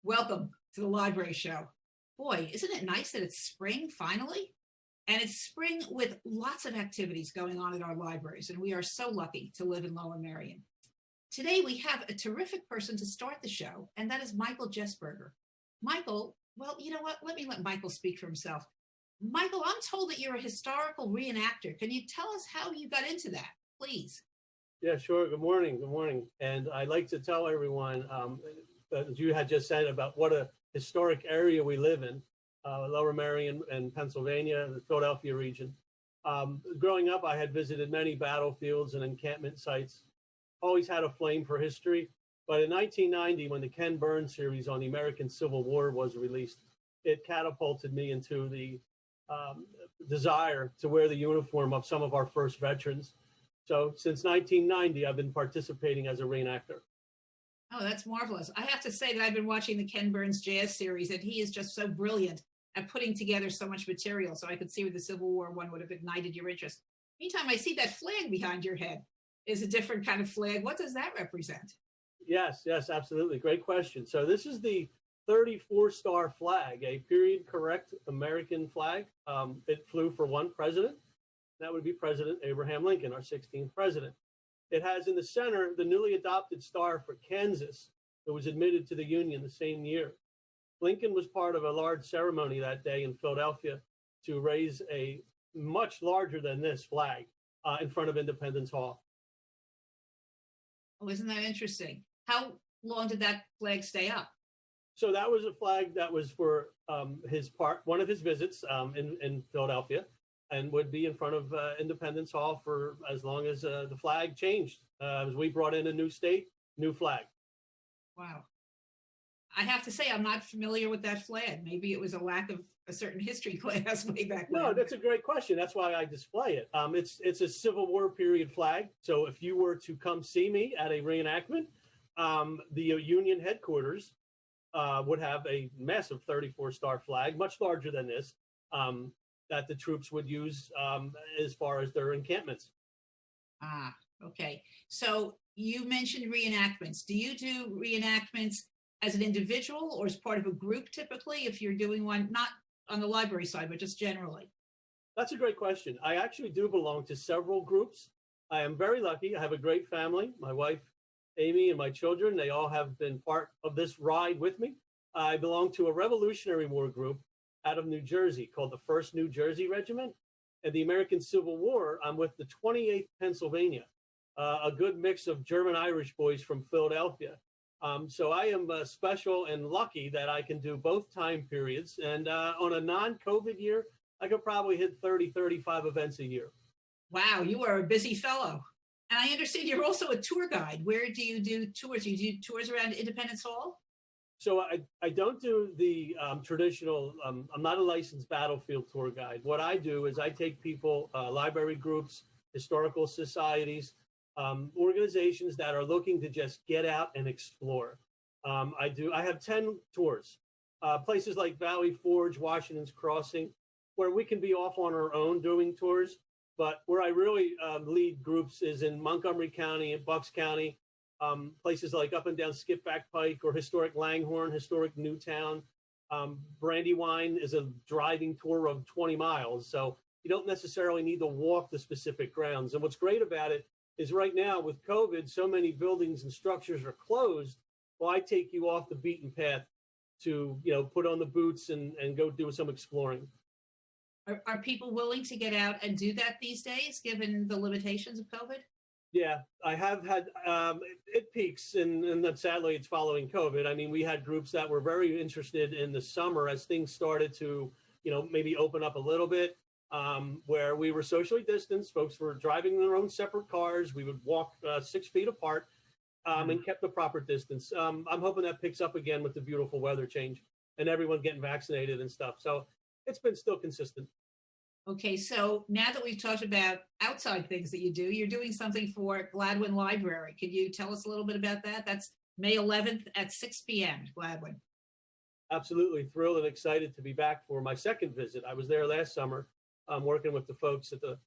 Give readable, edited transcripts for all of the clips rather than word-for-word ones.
Welcome to the Library Show. Boy, isn't it nice that it's spring finally? And it's spring with lots of activities going on at our libraries, and we are so lucky to live in Lower Merion. Today we have a terrific person to start the show, and that is Michael Jesberger. Michael, well, you know what? Let Michael speak for himself. Michael, I'm told that you're a historical reenactor. Can you tell us how you got into that, please? Yeah, sure. Good morning. Good morning. And I'd like to tell everyone, as you had just said, about what a historic area we live in, Lower Merion and Pennsylvania, the Philadelphia region. Growing up, I had visited many battlefields and encampment sites, always had a flame for history. But in 1990, when the Ken Burns series on the American Civil War was released, it catapulted me into the desire to wear the uniform of some of our first veterans. So since 1990, I've been participating as a reenactor. Oh, that's marvelous. I have to say that I've been watching the Ken Burns jazz series, and he is just so brilliant at putting together so much material. So I could see where the Civil War one would have ignited your interest. Meantime, I see that flag behind your head is a different kind of flag. What does that represent? Yes, absolutely. Great question. So this is the 34-star flag, a period correct American flag. It flew for one president. That would be President Abraham Lincoln, our 16th president. It has in the center the newly adopted star for Kansas that was admitted to the Union the same year. Lincoln was part of a large ceremony that day in Philadelphia to raise a much larger than this flag in front of Independence Hall. Oh, isn't that interesting? How long did that flag stay up? So that was a flag that was for one of his visits in Philadelphia, and would be in front of Independence Hall for as long as the flag changed. As we brought in a new state, new flag. Wow. I have to say, I'm not familiar with that flag. Maybe it was a lack of a certain history class way back then. No, that's a great question. That's why I display it. It's a Civil War period flag. So if you were to come see me at a reenactment, the Union headquarters would have a massive 34-star flag, much larger than this, that the troops would use as far as their encampments. Ah, okay. So you mentioned reenactments. Do you do reenactments as an individual or as part of a group typically, if you're doing one, not on the library side, but just generally? That's a great question. I actually do belong to several groups. I am very lucky. I have a great family. My wife, Amy, and my children, they all have been part of this ride with me. I belong to a Revolutionary War group out of New Jersey called the 1st New Jersey Regiment. And the American Civil War, I'm with the 28th Pennsylvania, a good mix of German-Irish boys from Philadelphia. So I am special and lucky that I can do both time periods. And on a non-COVID year, I could probably hit 30, 35 events a year. Wow, you are a busy fellow. And I understand you're also a tour guide. Where do you do tours? Do you do tours around Independence Hall? So I don't do the traditional, I'm not a licensed battlefield tour guide. What I do is I take people, library groups, historical societies, organizations that are looking to just get out and explore. I have 10 tours, places like Valley Forge, Washington's Crossing, where we can be off on our own doing tours. But where I really lead groups is in Montgomery County and Bucks County, places like up and down Skipback Pike or historic Langhorne, historic Newtown. Brandywine is a driving tour of 20 miles. So you don't necessarily need to walk the specific grounds. And what's great about it is right now with COVID, so many buildings and structures are closed. Well, I take you off the beaten path to, put on the boots and go do some exploring. Are people willing to get out and do that these days, given the limitations of COVID? Yeah, I have had, it peaks, and then sadly it's following COVID. I mean, we had groups that were very interested in the summer as things started to, maybe open up a little bit, where we were socially distanced. Folks were driving their own separate cars. We would walk 6 feet apart and kept the proper distance. I'm hoping that picks up again with the beautiful weather change and everyone getting vaccinated and stuff. So it's been still consistent. Okay, so now that we've talked about outside things that you do, you're doing something for Gladwin Library. Could you tell us a little bit about that? That's May 11th at 6 p.m., Gladwin. Absolutely thrilled and excited to be back for my second visit. I was there last summer working with the folks at the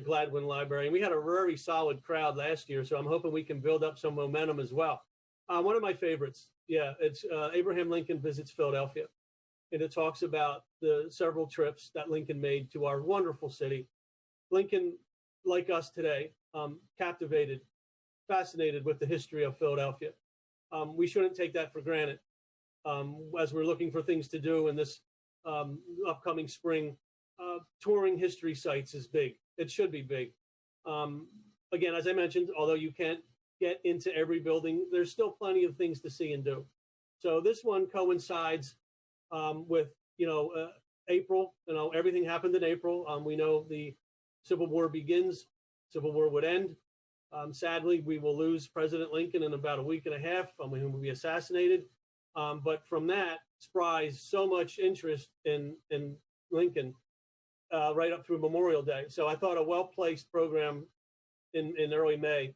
Gladwin Library. And we had a very solid crowd last year, so I'm hoping we can build up some momentum as well. One of my favorites. Yeah, it's Abraham Lincoln Visits Philadelphia. And it talks about the several trips that Lincoln made to our wonderful city. Lincoln, like us today, captivated, fascinated with the history of Philadelphia. We shouldn't take that for granted. As we're looking for things to do in this upcoming spring, touring history sites is big. It should be big. Again, as I mentioned, although you can't get into every building, there's still plenty of things to see and do. So this one coincides with, April. Everything happened in April. We know the Civil War begins, Civil War would end. Sadly, we will lose President Lincoln in about a week and a half, when he will be assassinated. But from that springs so much interest in Lincoln right up through Memorial Day. So I thought a well-placed program in early May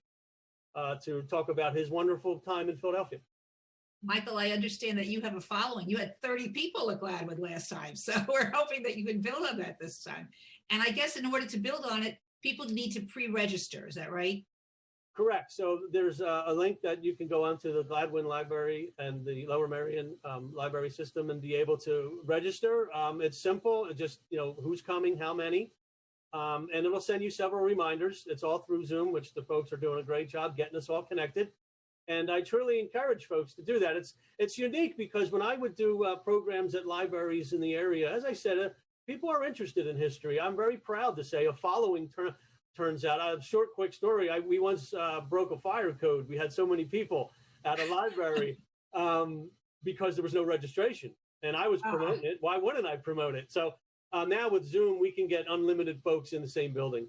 to talk about his wonderful time in Philadelphia. Michael, I understand that you have a following. You had 30 people at Gladwood last time. So we're hoping that you can build on that this time. And I guess in order to build on it, people need to pre-register. Is that right? Correct. So there's a link that you can go onto the Gladwin Library and the Lower Merion library system and be able to register. It's simple. It just, who's coming, how many, and it'll send you several reminders. It's all through Zoom, which the folks are doing a great job getting us all connected. And I truly encourage folks to do that. It's unique because when I would do programs at libraries in the area, as I said, people are interested in history. I'm very proud to say a following turns out. A short, quick story. We once broke a fire code. We had so many people at a library because there was no registration. And I was promoting it. Why wouldn't I promote it? So now with Zoom, we can get unlimited folks in the same building.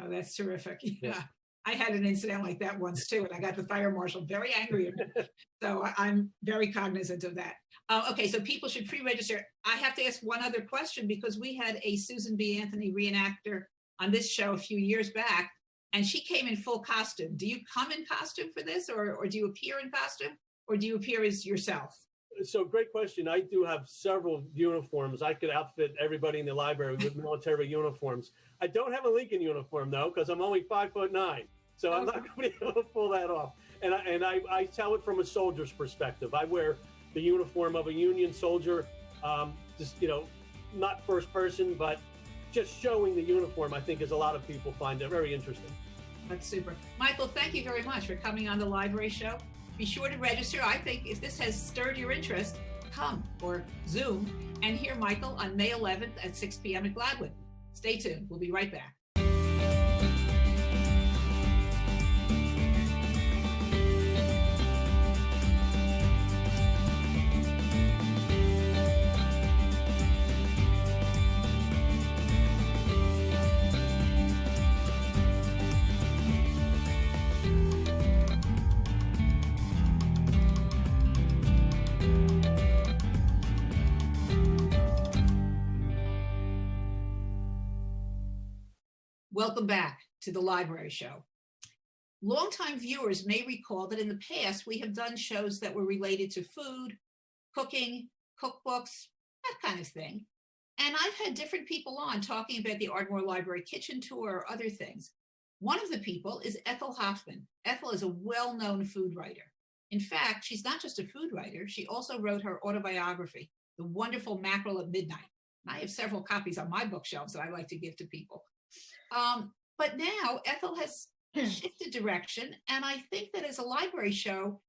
Oh, that's terrific. Yeah. I had an incident like that once too, and I got the fire marshal very angry at me. So I'm very cognizant of that. Okay, so people should pre-register. I have to ask one other question because we had a Susan B. Anthony reenactor on this show a few years back, and she came in full costume. Do you come in costume for this, or do you appear in costume, or do you appear as yourself? So great question. I do have several uniforms. I could outfit everybody in the library with military uniforms. I don't have a Lincoln uniform though, because I'm only 5'9". So I'm not going to be able to pull that off. And I tell it from a soldier's perspective. I wear the uniform of a Union soldier, not first person, but just showing the uniform, I think, is a lot of people find it very interesting. That's super. Michael, thank you very much for coming on the library show. Be sure to register. I think if this has stirred your interest, come or Zoom and hear Michael on May 11th at 6 p.m. at Gladwood. Stay tuned. We'll be right back. Welcome back to the Library Show. Longtime viewers may recall that in the past, we have done shows that were related to food, cooking, cookbooks, that kind of thing. And I've had different people on talking about the Ardmore Library kitchen tour or other things. One of the people is Ethel Hoffman. Ethel is a well-known food writer. In fact, she's not just a food writer, she also wrote her autobiography, The Wonderful Mackerel at Midnight. And I have several copies on my bookshelves that I like to give to people. But now Ethel has shifted direction, and I think that as a library show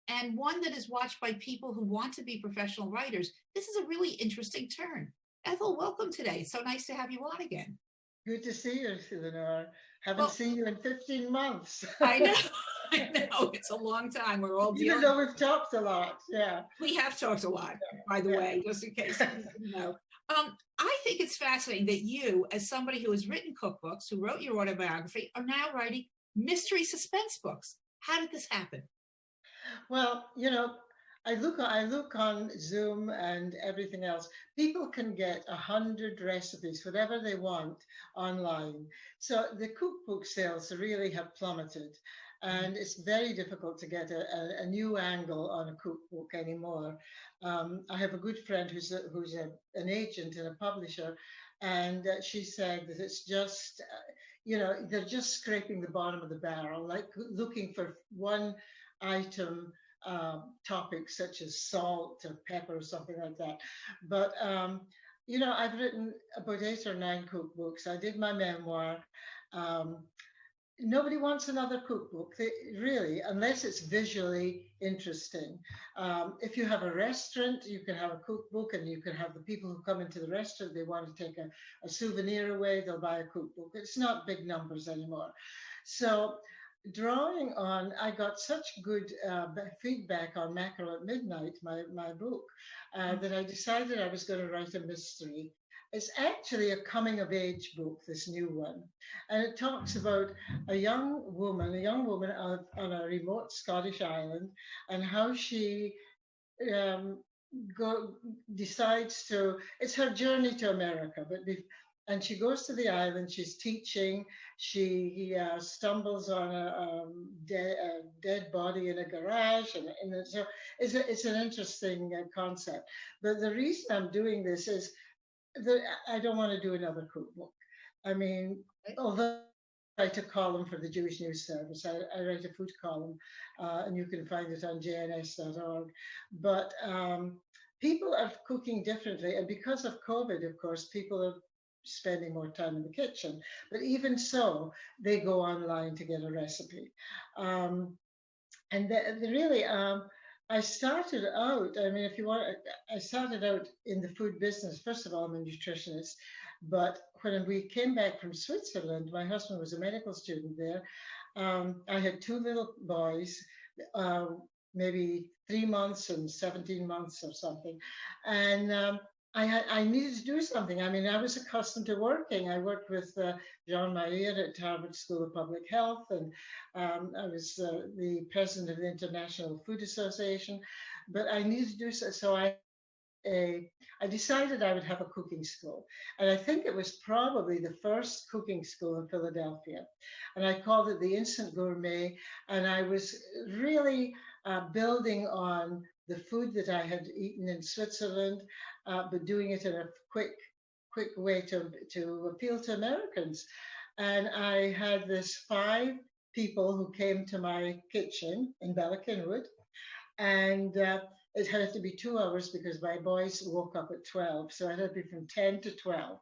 and one that is watched by people who want to be professional writers, this is a really interesting turn. Ethel, welcome today. It's so nice to have you on again. Good to see you, Lenore. Haven't seen you in 15 months. I know. It's a long time. We're all dealing. Even though we've talked a lot, yeah. We have talked a lot, by the way, just in case you know. I think it's fascinating that you, as somebody who has written cookbooks, who wrote your autobiography, are now writing mystery suspense books. How did this happen? Well, I look on Zoom and everything else. People can get 100 recipes, whatever they want, online. So the cookbook sales really have plummeted. And it's very difficult to get a new angle on a cookbook anymore. I have a good friend who's an agent and a publisher, and she said that it's just, they're just scraping the bottom of the barrel, like looking for one item topics such as salt or pepper or something like that. But you know, I've written about 8 or 9 cookbooks. I did my memoir. Um, Nobody wants another cookbook, really, unless it's visually interesting. If you have a restaurant, you can have a cookbook, and you can have the people who come into the restaurant, they want to take a souvenir away, they'll buy a cookbook. It's not big numbers anymore. So, drawing on, I got such good feedback on Mackerel at Midnight, my book, that I decided I was going to write a mystery. It's actually a coming of age book, this new one. And it talks about a young woman on a remote Scottish island, and how she um, decides to, it's her journey to America, and she goes to the island, she's teaching, she stumbles on a dead body in a garage, and so it's an interesting concept. But the reason I'm doing this is that I don't want to do another cookbook. I mean, although I write a column for the Jewish News Service, I write a food column, and you can find it on jns.org. But people are cooking differently, and because of COVID, of course, people are spending more time in the kitchen. But even so, they go online to get a recipe. And really, I started out, I mean, if you want, I started out in the food business. First of all, I'm a nutritionist. But when we came back from Switzerland, my husband was a medical student there. I had 2 little boys, maybe 3 months and 17 months or something. And I needed to do something. I mean, I was accustomed to working. I worked with Jean Mayer at Harvard School of Public Health, and I was the president of the International Food Association. But I needed to do so. So I decided I would have a cooking school. And I think it was probably the first cooking school in Philadelphia. And I called it the Instant Gourmet. And I was really building on the food that I had eaten in Switzerland, but doing it in a quick way to appeal to Americans. And I had this 5 people who came to my kitchen in Bala Cynwyd, and it had to be 2 hours because my boys woke up at 12. So it had to be from 10 to 12.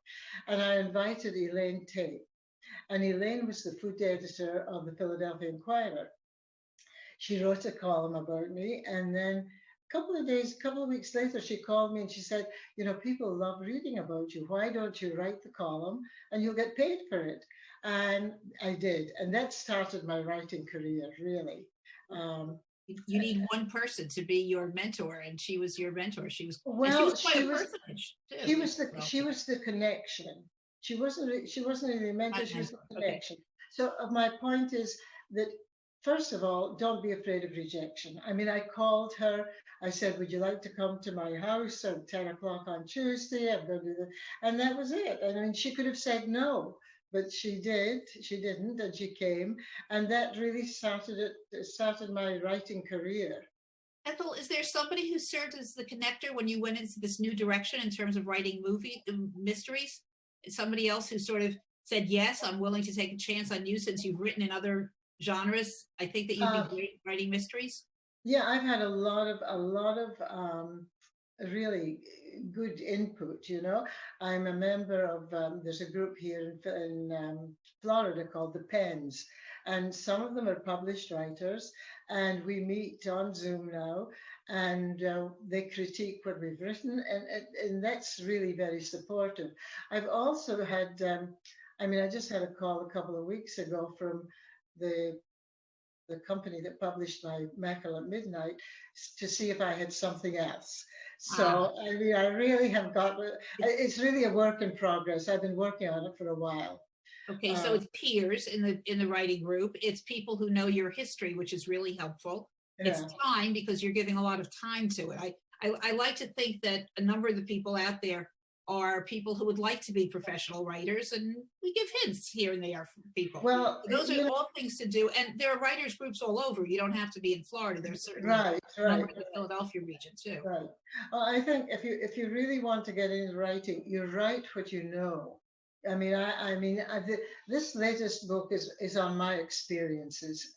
And I invited Elaine Tate. And Elaine was the food editor of the Philadelphia Inquirer. She wrote a column about me. And then a couple of weeks later, she called me and she said, you know, people love reading about you. Why don't you write the column and you'll get paid for it? And I did. And that started my writing career, really. You need one person to be your mentor, and she was your mentor. She was quite a personage too. She was the connection. She wasn't really a mentor. She was the connection. Okay. So my point is that, first of all, don't be afraid of rejection. I mean, I called her. I said, would you like to come to my house at 10 o'clock on Tuesday? I'm going to do that. And that was it. I mean, she could have said no, but she didn't, and she came. And that really started my writing career. Ethel, is there somebody who served as the connector when you went into this new direction in terms of writing mysteries? Somebody else who sort of said, yes, I'm willing to take a chance on you since you've written in other genres? I think that you'd be great writing mysteries. Yeah, I've had a lot of really good input. You know, I'm a member of there's a group here in Florida called the Pens, and some of them are published writers, and we meet on Zoom now, and they critique what we've written, and that's really very supportive. I've also had, I mean, I just had a call a couple of weeks ago from the company that published my Mackerel at Midnight to see if I had something else. So I mean, I really have got. It's really a work in progress. I've been working on it for a while. Okay, so it's peers in the writing group. It's people who know your history, which is really helpful. Yeah. It's time because you're giving a lot of time to it. I like to think that a number of the people out there are people who would like to be professional writers, and we give hints here and there for people. Well, those are all things to do, and there are writers groups all over. You don't have to be in Florida. There's certainly a number in the Philadelphia region too. Right. Well, I think if you really want to get into writing, you write what you know. I mean, this latest book is on my experiences.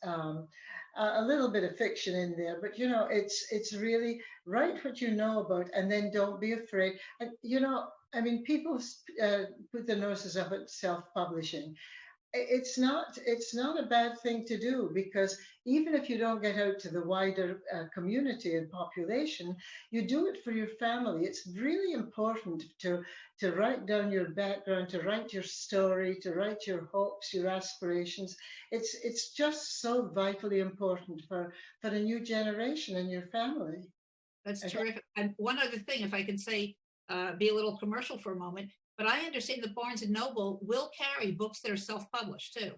a little bit of fiction in there, but you know, it's really write what you know about, and then don't be afraid. And you know, I mean, people put their noses up at self-publishing. It's not a bad thing to do, because even if you don't get out to the wider community and population, you do it for your family. It's really important to write down your background, to write your story, to write your hopes, your aspirations. It's just so vitally important for a new generation in your family. That's Okay. terrific. And one other thing, if I can say, be a little commercial for a moment, but I understand that Barnes and Noble will carry books that are self-published too.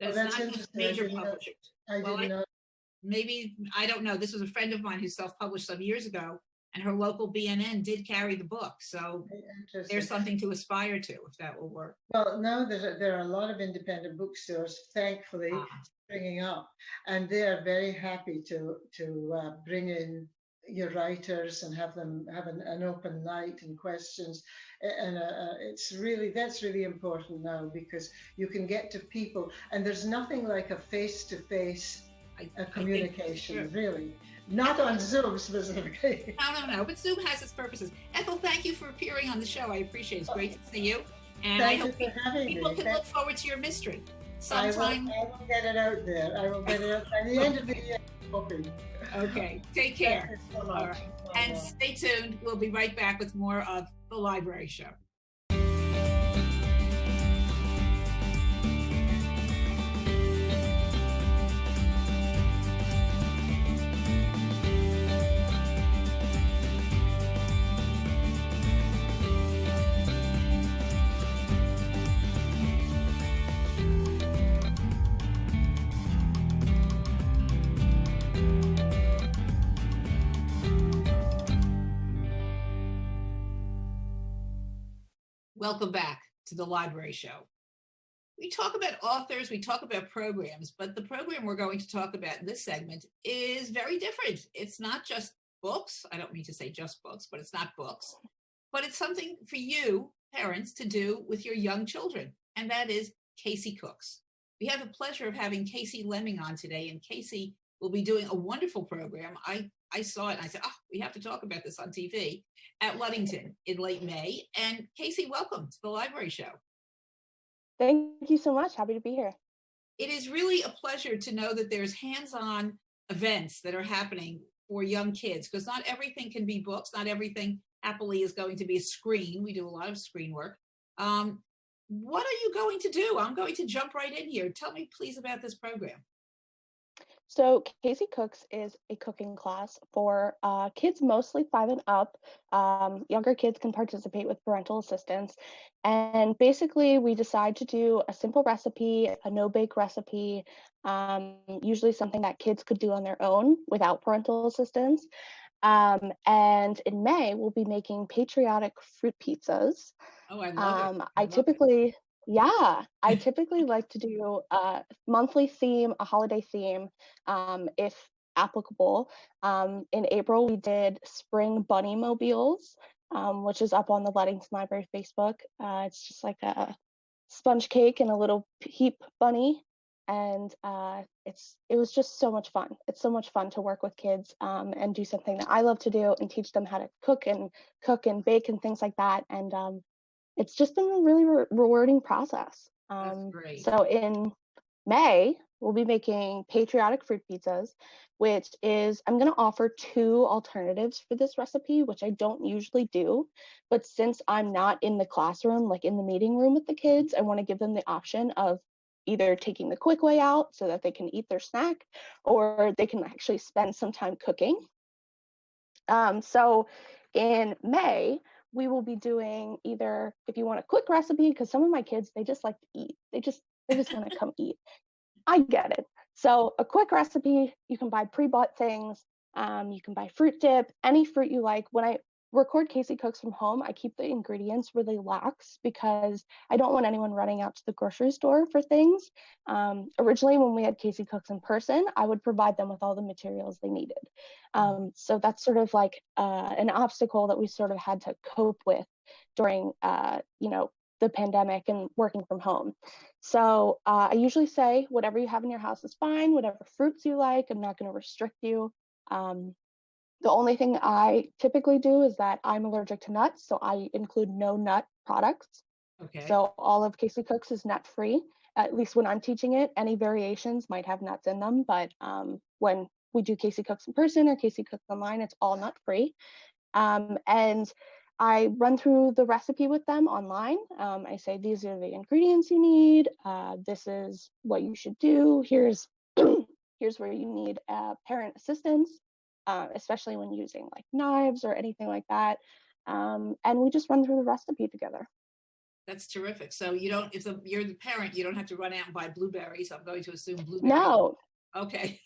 That Oh, it's that's not just interesting. major publishers. I Well, didn't know. maybe, I don't know. This was a friend of mine who self-published some years ago, and her local BNN did carry the book. So Interesting. there's something to aspire to, if that will work. Well, now there are a lot of independent bookstores, thankfully, springing up, and they are very happy to bring in your writers and have them have an open night and questions. And that's really important now, because you can get to people, and there's nothing like a face-to-face communication, really. Not on Zoom specifically. No, but Zoom has its purposes. Ethel, thank you for appearing on the show. I appreciate it. It's great to see you. And Thank I hope you for having people me. can look forward to your mystery. I Sometime. will get it out there. I will get it out by the end of the year, I'm hoping. Okay, take care. Thank you so much. All right. And stay tuned. We'll be right back with more of The Library Show. Welcome back to The Library Show. We talk about authors, we talk about programs, but the program we're going to talk about in this segment is very different. It's not just books. I don't mean to say just books, but it's not books. But it's something for you, parents, to do with your young children, and that is Casey Cooks. We have the pleasure of having Casey Leming on today, and Casey will be doing a wonderful program. I saw it and I said, we have to talk about this on TV at Ludington in late May. And Casey, welcome to The Library Show. Thank you so much. Happy to be here. It is really a pleasure to know that there's hands-on events that are happening for young kids, because not everything can be books. Not everything happily is going to be a screen. We do a lot of screen work. What are you going to do? I'm going to jump right in here. Tell me please about this program. So Casey Cooks is a cooking class for kids mostly 5 and up. Younger kids can participate with parental assistance. And basically we decide to do a simple recipe, a no-bake recipe, usually something that kids could do on their own without parental assistance. And in May, we'll be making patriotic fruit pizzas. Oh, I love it. I typically like to do a monthly theme, a holiday theme, if applicable. In April, we did spring bunny mobiles, which is up on the Ludington Library Facebook. It's just like a sponge cake and a little heap bunny. And it was just so much fun. It's so much fun to work with kids and do something that I love to do and teach them how to cook and bake and things like that. And it's just been a really rewarding process. That's great. So in May, we'll be making patriotic fruit pizzas, which is, I'm going to offer 2 alternatives for this recipe, which I don't usually do. But since I'm not in the classroom, like in the meeting room with the kids, I want to give them the option of either taking the quick way out so that they can eat their snack, or they can actually spend some time cooking. So in May, we will be doing either, if you want a quick recipe, because some of my kids, they just like to eat. They just want to come eat. I get it. So a quick recipe, you can buy pre-bought things. You can buy fruit dip, any fruit you like. When I record Casey Cooks from home, I keep the ingredients really lax because I don't want anyone running out to the grocery store for things. Originally, when we had Casey Cooks in person, I would provide them with all the materials they needed. So that's sort of like an obstacle that we sort of had to cope with during, the pandemic and working from home. So I usually say whatever you have in your house is fine, whatever fruits you like. I'm not going to restrict you. The only thing I typically do is that I'm allergic to nuts, so I include no nut products. Okay. So all of Casey Cooks is nut free, at least when I'm teaching it. Any variations might have nuts in them, but when we do Casey Cooks in person or Casey Cooks online, it's all nut free. And I run through the recipe with them online. I say, these are the ingredients you need. This is what you should do. Here's where you need parent assistance, especially when using like knives or anything like that. And we just run through the recipe together. That's terrific. So you don't, if you're the parent, you don't have to run out and buy blueberries. I'm going to assume blueberries. No. Okay.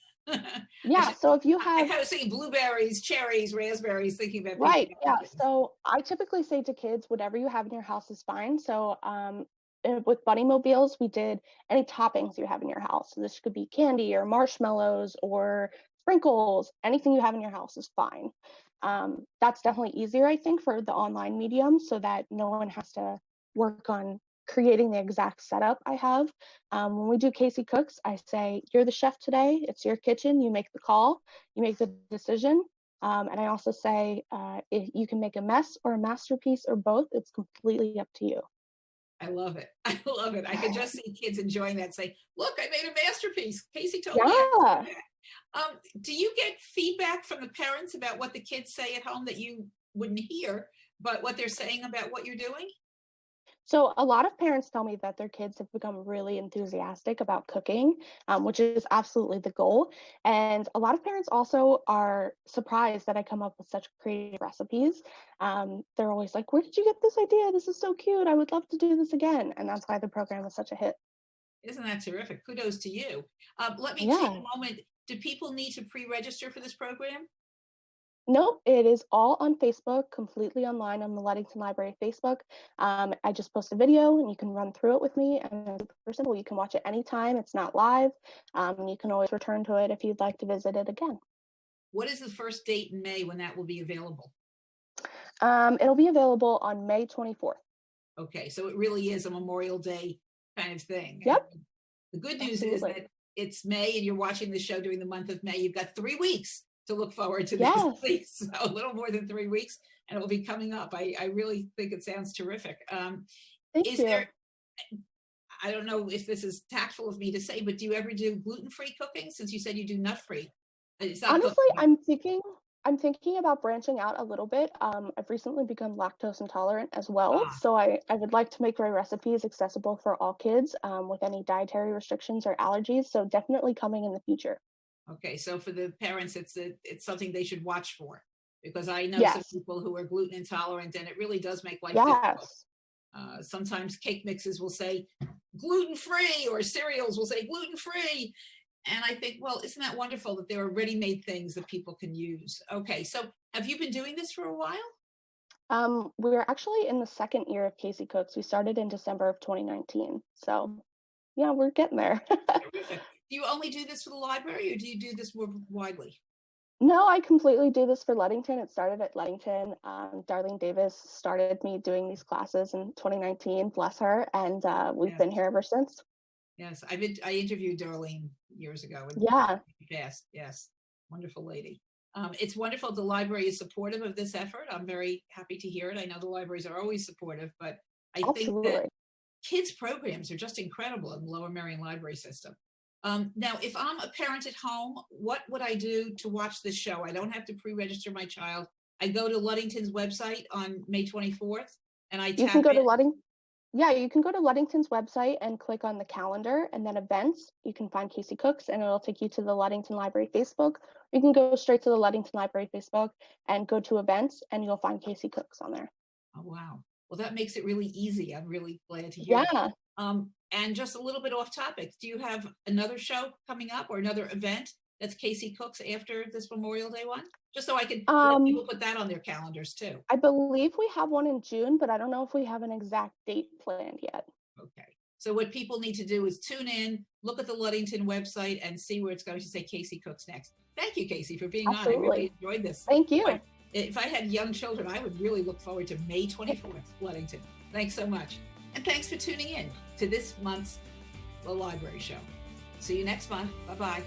Yeah. So if you have, I was saying blueberries, cherries, raspberries, thinking about right. Yeah. So I typically say to kids, whatever you have in your house is fine. So with Bunny Mobiles, we did any toppings you have in your house. So this could be candy or marshmallows or sprinkles. Anything you have in your house is fine. That's definitely easier, I think, for the online medium, so that no one has to work on creating the exact setup I have. When we do Casey Cooks, I say, you're the chef today. It's your kitchen. You make the call. You make the decision. And I also say, if you can make a mess or a masterpiece or both, it's completely up to you. I love it. I love it. I can just see kids enjoying that. Say, look, I made a masterpiece. Casey told me. Do you get feedback from the parents about what the kids say at home that you wouldn't hear, but what they're saying about what you're doing? So a lot of parents tell me that their kids have become really enthusiastic about cooking, which is absolutely the goal. And a lot of parents also are surprised that I come up with such creative recipes. They're always like, where did you get this idea? This is so cute. I would love to do this again. And that's why the program is such a hit. Isn't that terrific? Kudos to you. Let me take a moment. Do people need to pre-register for this program? Nope, it is all on Facebook, completely online on the Ludington Library Facebook. I just post a video and you can run through it with me, and it's super simple. You can watch it anytime. It's not live. You can always return to it if you'd like to visit it again. What is the first date in May when that will be available? It'll be available on May 24th. Okay, so it really is a Memorial Day kind of thing. Yep. And the good news is that it's May and you're watching the show during the month of May. You've got 3 weeks to look forward to this, at least. So a little more than 3 weeks, and it will be coming up. I really think it sounds terrific. Is there, I don't know if this is tactful of me to say, but do you ever do gluten-free cooking, since you said you do nut-free? Honestly, I'm thinking about branching out a little bit. I've recently become lactose intolerant as well. So I would like to make my recipes accessible for all kids with any dietary restrictions or allergies. So definitely coming in the future. Okay, so for the parents, it's something they should watch for, because I know some people who are gluten intolerant, and it really does make life difficult. Sometimes cake mixes will say gluten-free, or cereals will say gluten-free. And I think, well, isn't that wonderful that there are ready-made things that people can use? Okay, so have you been doing this for a while? We're actually in the second year of Casey Cooks. We started in December of 2019. So yeah, we're getting there. Do you only do this for the library, or do you do this more widely? No, I completely do this for Ludington. It started at Ludington. Darlene Davis started me doing these classes in 2019, bless her, and we've been here ever since. Yes, I interviewed Darlene years ago. Yes, wonderful lady. It's wonderful the library is supportive of this effort. I'm very happy to hear it. I know the libraries are always supportive, but I think that kids' programs are just incredible in the Lower Merion Library System. Now, if I'm a parent at home, what would I do to watch this show? I don't have to pre-register my child. I go to Ludington's website on May 24th, and I tap you can go to Ludington's website and click on the calendar and then events. You can find Casey Cooks, and it'll take you to the Ludington Library Facebook. You can go straight to the Ludington Library Facebook and go to events, and you'll find Casey Cooks on there. Oh, wow. Well, that makes it really easy. I'm really glad to hear that. And just a little bit off topic, do you have another show coming up or another event that's Casey Cooks after this Memorial Day one? Just so I can let people put that on their calendars too. I believe we have one in June, but I don't know if we have an exact date planned yet. Okay. So what people need to do is tune in, look at the Ludington website, and see where it's going to say Casey Cooks next. Thank you, Casey, for being on. I really enjoyed this. Thank you. If I had young children, I would really look forward to May 24th, Ludington. Thanks so much. And thanks for tuning in to this month's The Library Show. See you next month. Bye-bye.